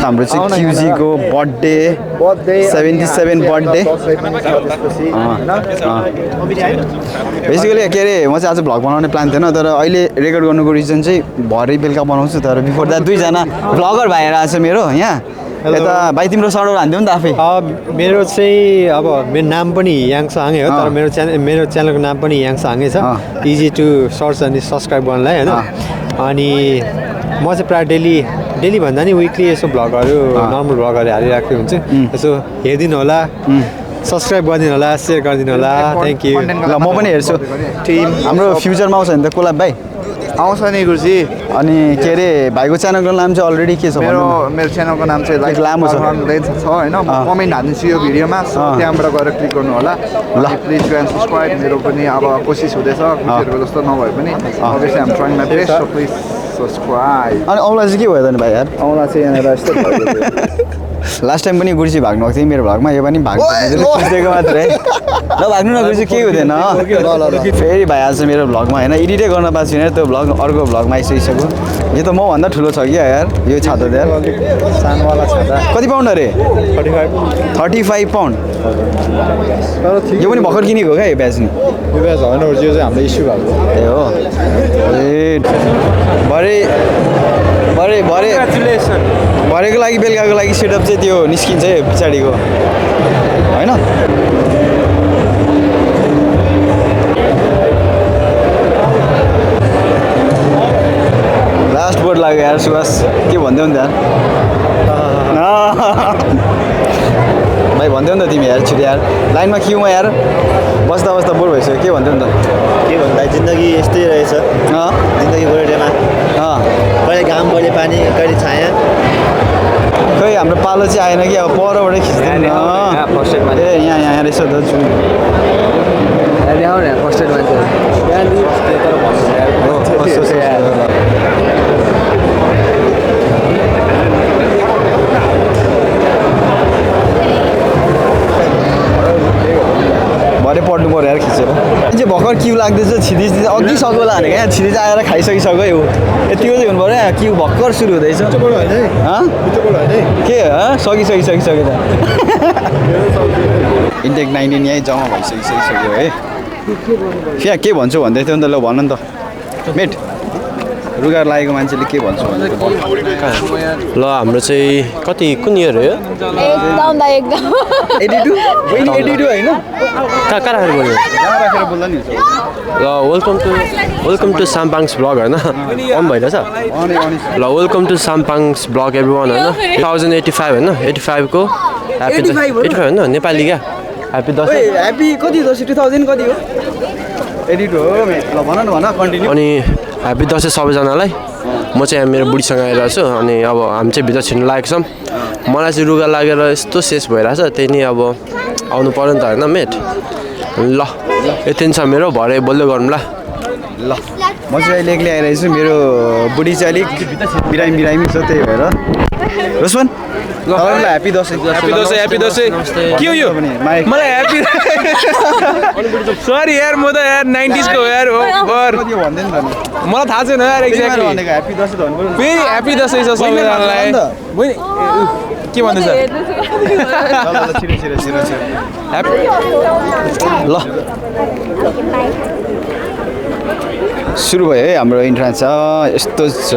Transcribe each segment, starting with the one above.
हाम्रो चाहिँ क्युजीको birthday 77 birthday basically के अरे म चाहिँ आज भ्लग बनाउने प्लान थिएन तर अहिले रेकर्ड गर्नुको रिजन चाहिँ भरे बेलुका बनाउँछु तर बिफोर द्याट दुईजना भ्लगर भाइहरू आएको छ मेरो यहाँ यता भाइ तिम्रो सर्ट हान्दियो नि त आफै मेरो चाहिँ अब मेरो नाम पनि याङसाङै हो तर मेरो च्यानलको नाम पनि याङसाङै छ इजी टु सर्च अनि सब्सक्राइब गर्नलाई होइन अनि म चाहिँ प्रायः डेली भन्दा नि विकली यसो भ्लगहरू नर्मल भ्लगहरू हालिरहेको हुन्छु यसो हेरिदिनु होला सब्सक्राइब गरिदिनु होला सेयर गरिदिनु होला थ्याङ्क यू ल म पनि हेर्छु टिम हाम्रो फ्युचरमा आउँछ नि त कोलाब भाइ आउँछ नि गुरुजी अनि के अरे भाइको च्यानलको नाम चाहिँ अलरेडी के छ मेरो च्यानलको नाम चाहिँ लाइक लामो छ होइन म कमेन्ट हाल्छु यो भिडियोमा त्यहाँबाट गएर क्लिक गर्नु होला ल प्लिज गो एन्ड सब्सक्राइब मेरो पनि अब कोसिस हुँदैछ गुरुजीहरूको जस्तो नभए पनि obviously I'm trying my best so please subscribe अनि औँला चाहिँ के भयो त नि भाइ यार औँला चाहिँ यहाँनिर यस्तो लास्ट टाइम पनि गुरुजी भाग्नु भएको थियो मेरो भ्लगमा यो पनि खिचिदिएको मात्रै ल भाग्नु न गुरुजी केही हुँदैन फेरि भाइ आज मेरो भ्लगमा होइन एडिटै गर्न पाएको छैन त्यो भ्लग अर्को भ्लगमा आइसकिसक्यो यो त मभन्दा ठुलो छ क्या यार यो छाता त यार सानोवाला छाता कति पाउन्ड अरे 35 पाउन्ड यो पनि भर्खर किनेको क्या यो ब्याज नि यो ब्याज होइन यो चाहिँ हाम्रो इस्यु भएको ए हो ए भरेको लागि बेलुकाको लागि सेटअप चाहिँ त्यो निस्किन्छ है पछाडिको होइन लास्ट बोर्ड लाग्यो यार सुभाष के भन्दै नि त भाइ भन्दै नि त तिमी यार छिटो यार लाइनमा क्युमा यार बस्दा बस्दा बोर भइसक्यो के भन्दै नि त के भन्दा जिन्दगी यस्तै रहेछ जिन्दगी गोरेमा कहिले घाम कहिले पानी कहिले छाया खै हाम्रो पालो चाहिँ आएन कि अब परबाटै खिच्दैन ए यहाँ रहेछ त छु फर्स्ट एड मान्छे भरे पढ्नु पऱ्यो यार खिचेर चाहिँ भर्खर क्यु लाग्दैछ छिदी अघि सक्यो होला भनेको यहाँ छिदी चाहिँ आएर खाइसकिसक्यो यो यतिको चाहिँ हुनु पऱ्यो यहाँ क्यु भर्खर सुरु हुँदैछ के सकिसक्यो त इन्टेक 19 यहीँ जम्मा भइसकिसक्यो है फिया के भन्छु भन्दै थियो नि त ल भन नि त मेट रुगा लागेको मान्छेले के भन्छ ल हाम्रो चाहिँ कति कुन इयर हो यो एकदम 82 होइन कहाँ राखेर बोल्यो राखेर बोल्दा नि ल वेलकम टु साम्पाङ्स ब्लग होइन अन भइरहेछ ल welcome to Sampang's blog every one होइन 2085 होइन 85 को ह्याप्पी 85 होइन नेपाली क्या ह्याप्पी दसैँ ह्याप्पी कति दसैँ 2000 कति हो 82 हो ल भन न कन्टिन्यू अनि ह्याप्पी दसैँ सबैजनालाई म चाहिँ यहाँ मेरो बुढीसँग आइरहेको छु अनि अब हामी चाहिँ भित्र छिर्नु लागेको छौँ मलाई चाहिँ रुगा लागेर यस्तो शेष भइरहेछ त्यही नै अब आउनु पऱ्यो नि त होइन मेट ल यति छ मेरो भरे बोल्दै गरौँ ल म चाहिँ अहिले एक्लै आइरहेको छु मेरो बुढी चाहिँ अलिक बिरामी छ त्यही भएर रोशन तपाईँलाई ह्याप्पी दसैँ के हो यो मलाई ह्याप्पी सरी यार म त यार 90s को यार हो मलाई थाहा छैन यार एक्ज्याक्टली ह्याप्पी दसैँ भन्नु फेरि ह्याप्पी दसैँ छ सबैजनालाई के भन्दैछ ल सुरु भयो है हाम्रो इन्ट्रान्स यस्तो छ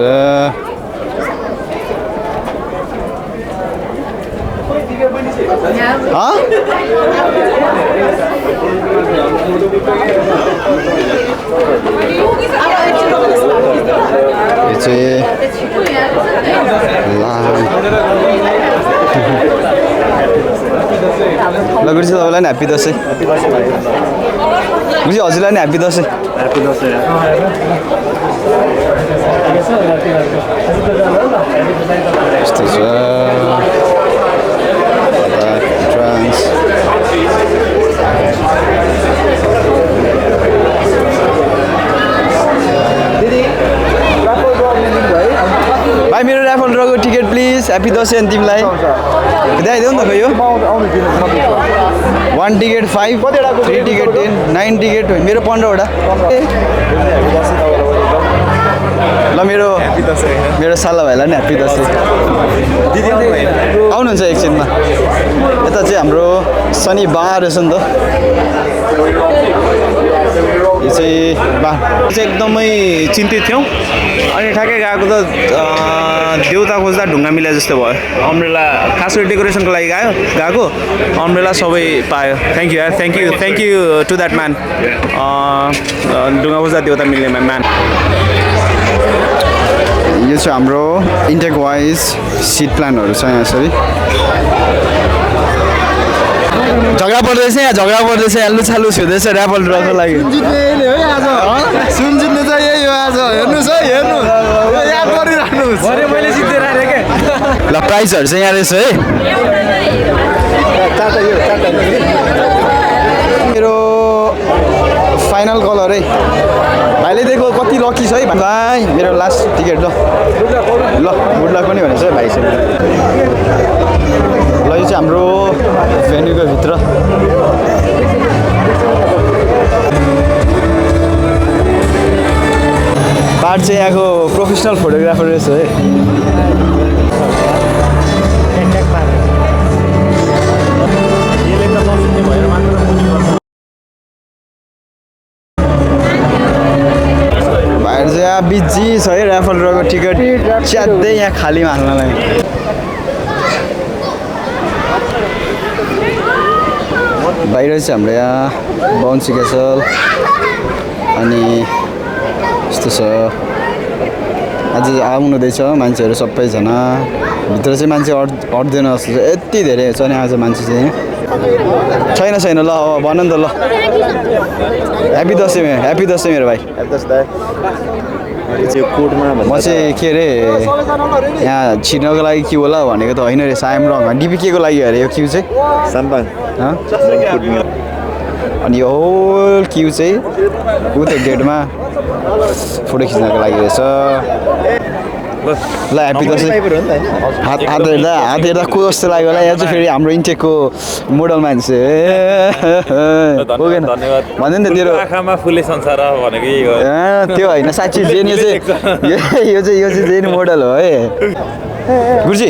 यो चाहिँ ल गुरुजी तपाईँलाई नि ह्याप्पी दसैँ गुरुजी हजुरलाई नि ह्याप्पी दसैँ यस्तो छ भाइ मेरो ऱ्याफल ड्रको टिकट प्लिज ह्याप्पी दसैँ अनि तिमीलाई देखाइदेऊ नि त यो 1 टिकट 5 3 टिकट 10 9 टिकट मेरो 15 वटा ल मेरो साला भाइलाई नि ह्याप्पी दसैँ आउनुहुन्छ एकछिनमा यता चाहिँ हाम्रो शनिबार रहेछ नि त यो चाहिँ एकदमै चिन्तित थियौँ अनि ठ्याक्कै गएको त देउता खोज्दा ढुङ्गा मिले जस्तो भयो अम्ब्रेला खास गरी डेकोरेसनको लागि गएको अम्ब्रेला सबै पायो thank you to that man ढुङ्गा खोज्दा देउता मिल्ने म्यान यो चाहिँ हाम्रो इन्टेक वाइज सिट प्लानहरू छ यहाँ यसरी झगडा पर्दैछ याल्लु छालु छुँदैछ ऱ्यापल ड्रको लागि सुन जित्ने चाहिँ यही हो आज हेर्नुहोस् है हेर्नुहोस् याद गरिराख्नुहोस् मैले जितेर आएँ क्या ल प्राइजहरू चाहिँ यहाँ रहेछ है मेरो फाइनल कलर है भाइले दिएको कति लकी छ है भाइ मेरो लास्ट टिकट ल गुड लक पनि भनेछ है भाइ चाहिँ ल यो चाहिँ हाम्रो भेन्यूको भित्र पार्ट चाहिँ यहाँको प्रोफेसनल फोटोग्राफर रहेछ है भाइहरू चाहिँ यहाँ बिजी छ है ऱ्याफल ड्रको टिकट च्यात्दै यहाँ खालीमा हाल्नलाई बाहिर चाहिँ हाम्रो यहाँ बाउन्सी क्यासल अनि यस्तो छ अझै आउनुहुँदैछ मान्छेहरू सबैजना भित्र चाहिँ मान्छे अट्दैन जस्तो छ यति धेरै छ नि आज मान्छे चाहिँ छैन ल अब भन नि त ल ह्याप्पी दसैँ मेरो भाइ म चाहिँ के अरे यहाँ छिर्नको लागि क्यु होला भनेको त होइन रहेछ आइएम रङ डिपी के को लागि अरे यो क्यु चाहिँ साम्पाङ अनि यो होल क्यु चाहिँ उतै गेटमा फोटो खिच्नको लागि रहेछ ल ह्याप्पी दसैँ हात हेर्दा को जस्तो लाग्यो होला यहाँ चाहिँ फेरि हाम्रो इन्टेकको मोडल मान्छे पुगेन भन्दै नि त तेरो आँखामा फुले संसार भनेको यही हो त्यो होइन साँच्ची जेन यो चाहिँ जेन मोडल हो है गुरुजी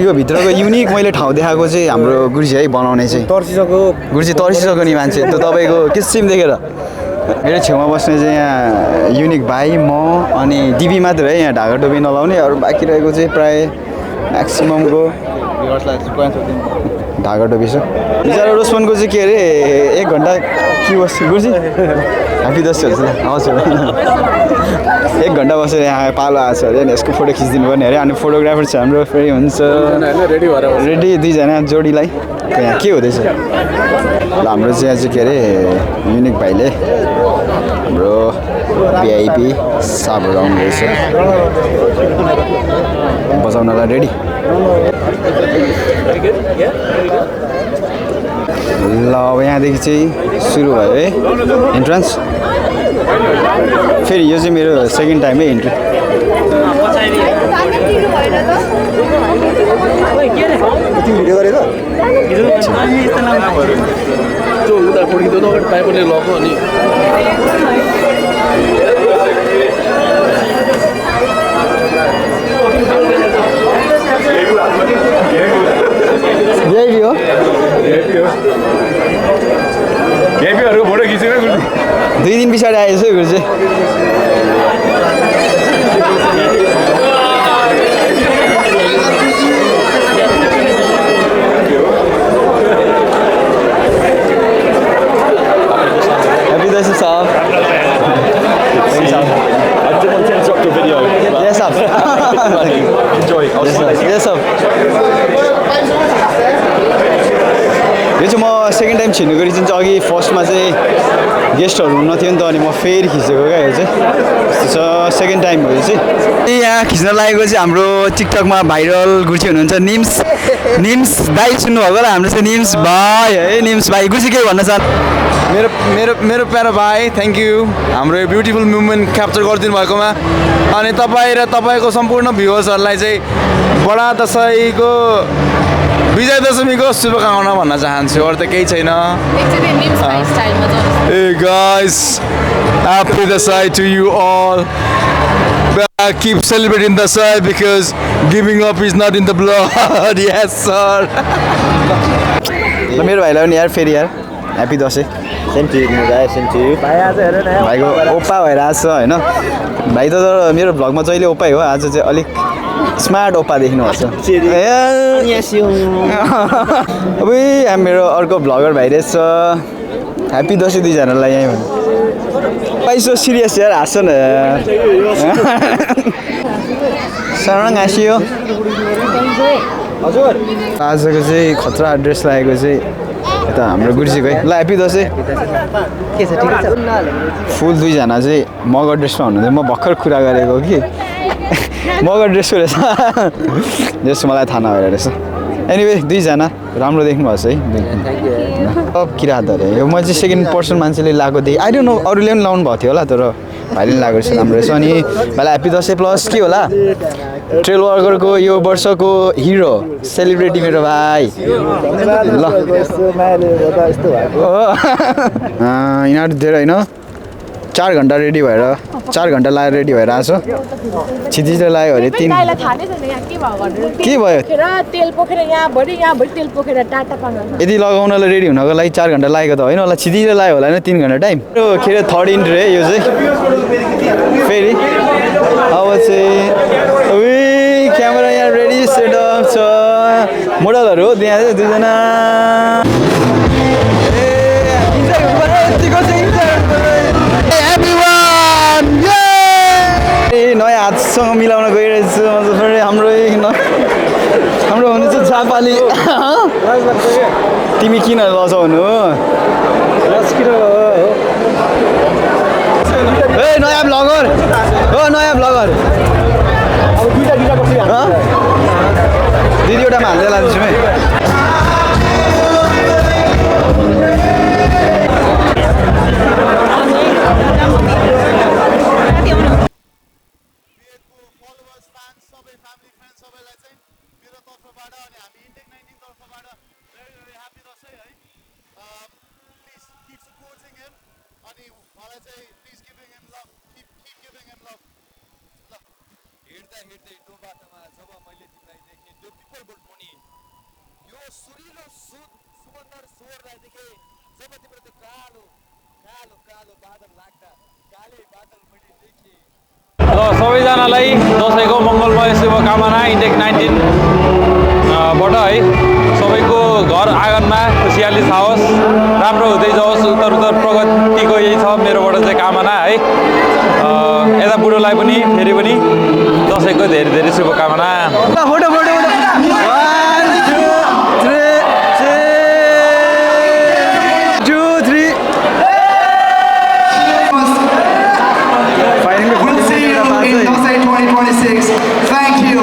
यो भित्रको युनिक मैले ठाउँ देखाएको चाहिँ हाम्रो गुरुजी है बनाउने चाहिँ गुरुजी तर्सिसक्यो नि मान्छे त्यो तपाईँको किसिम देखेर मेरो छेउमा बस्ने चाहिँ यहाँ युनिक भाइ म अनि डिबी मात्र है यहाँ ढाका टोपी नलाउने अरू बाँकी रहेको चाहिँ प्राय म्याक्सिममको ढाका टोपी छ बिचरा रोस्पनको चाहिँ के अरे 1 घन्टा के बस्छु गुरुजी ह्याप्पी दसैँ हुन्छ आउँछ 1 घन्टा बसेर यहाँ पालो आएको छ अरे अनि यसको फोटो खिचिदिनु पर्ने अरे अनि फोटोग्राफर छ हाम्रो फेरि हुन्छ रेडी 2 जना जोडीलाई यहाँ के हुँदैछ ल हाम्रो चाहिँ यहाँ चाहिँ के अरे युनिक भाइले हाम्रो भिआइपी साबहरू आउनुहुँदैछ बजाउनलाई रेडी ल अब यहाँदेखि चाहिँ सुरु भयो है इन्ट्रान्स फेरि यो चाहिँ मेरो सेकेन्ड टाइम है इन्ट्री भिडियो गरेको त्यो उता पड्किँदैन पाइपले लग्यो अनि केपीहरूको फोटो खिचेको 2 दिन पछाडि आएछ है गुरु चाहिँ Happy Dasi Saab. I didn't want to interrupt your video. Yes, Saab. Enjoy. Yes, Saab. यो चाहिँ म सेकेन्ड टाइम छिर्नुको रिजन चाहिँ अघि फर्स्टमा चाहिँ गेस्टहरू हुन थियो नि त अनि म फेरि खिचेको क्या यो चाहिँ यस्तो छ सेकेन्ड टाइम हो यो चाहिँ यहाँ खिच्न लागेको चाहिँ हाम्रो टिकटकमा भाइरल गुर्ची हुनुहुन्छ निम्स दाइ सुन्नुभएको होला हाम्रो चाहिँ निम्स भाइ है निम्स भाइ गुर्ची के भन्न चाहनु मेरो प्यारो भाइ थ्याङ्क यू हाम्रो यो ब्युटिफुल मुभमेन्ट क्याप्चर गरिदिनु भएकोमा अनि तपाईँ र तपाईँको सम्पूर्ण भ्युवर्सहरूलाई चाहिँ बडा दसैँको विजय दशमीको शुभकामना भन्न चाहन्छु अरू त केही छैन Hey guys, happy Dasai to you all. Keep celebrating Dasai because giving up is not in the blood. Yes sir. मेरो भाइलाई पनि यार फेरि यार happy Dashain same to you भाइ सेम टु यु भाइ आज हेर न भाइको ओप्पा भएर आएको छ होइन भाइ त मेरो भ्लगमा जहिले ओप्पै हो आज चाहिँ अलिक स्मार्ट ओप्पा देख्नुपर्छ अब मेरो अर्को भ्लगर भाइ रहेछ ह्याप्पी दसैँ दुईजनालाई यहीँ भन्नु भाइ सो सिरियस यार हाँस्छ न सरङ हाँसियो हजुर आजको चाहिँ खतरा ड्रेस लागेको चाहिँ यता हाम्रो गुर्जीको है ल ह्याप्पी दसैँ के छ ठिक छ फुल दुईजना चाहिँ मगर ड्रेसमा हुनुहुँदै म भर्खर कुरा गरेको कि मगर ड्रेसको रहेछ जस्तो मलाई थाहा नभएर रहेछ एनिवे दुईजना राम्रो देख्नु भएको छ है अब किरात अरे यो म चाहिँ सेकेन्ड पर्सन मान्छेले लगाएको थिएँ आई डोन्ट नो अरूले पनि लाउनु भएको थियो होला तर भाइले लगाएको रहेछ राम्रो रहेछ अनि भाइलाई ह्याप्पी दसैँ प्लस के होला ट्रेल वर्करको यो वर्षको हिरो सेलिब्रेटी मेरो भाइ ल यिनीहरू धेरै होइन 4 घन्टा रेडी भएर 4 घन्टा लाएर रेडी भएर आएको छिटिलो लाग्यो अरे 3 के भयो तेल पोखेर यहाँभरि तेल पोखेर टाटा पाउनु यदि लगाउनलाई रेडी हुनको लागि 4 घन्टा लागेको त होइन होला छिटिलो लाग्यो होला होइन 3 घन्टा टाइम यो खेर थर्ड इन्ट्री है यो चाहिँ फेरि अब चाहिँ क्यामेरा यहाँ रेडी सेटअप छ मोडलहरू हो त्यहाँ चाहिँ दुईजना नयाँ हातसँग मिलाउन गइरहेछ हाम्रो हुनुहुन्छ झापाली तिमी किन लजाउनु ए नयाँ ब्लगर हो नयाँ ब्लगर दिदी एउटामा हाल्दै लान्छु है हिँड्दै त्यो बाटोमा जब मैले तिमीलाई देखेँ त्यो पिपलबोट मुनि यो सुरिलो सुमन्दर स्वरलाई देखेँ जब तिम्रो त्यो कालो कालो कालो बादल लाग्दा कालै बादल मैले देखेँ ल सबैजनालाई दसैँको मङ्गलमय शुभकामना इन्टेक 19 बाट है सबैको घर आँगनमा खुसियाली छाओस् राम्रो हुँदै जाओस् उत्तर प्रगतिको यही छ मेरोबाट चाहिँ कामना है यता बुढोलाई पनि फेरि पनि दसैँको धेरै धेरै शुभकामना photo photo 1 2 3 We'll see you in Dasai 2026. Thank you.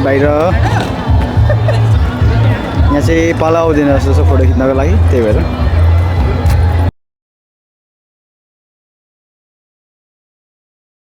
बाहिर यहाँ चाहिँ पाला आउँदैन जस्तो फोटो खिच्नको लागि त्यही भएर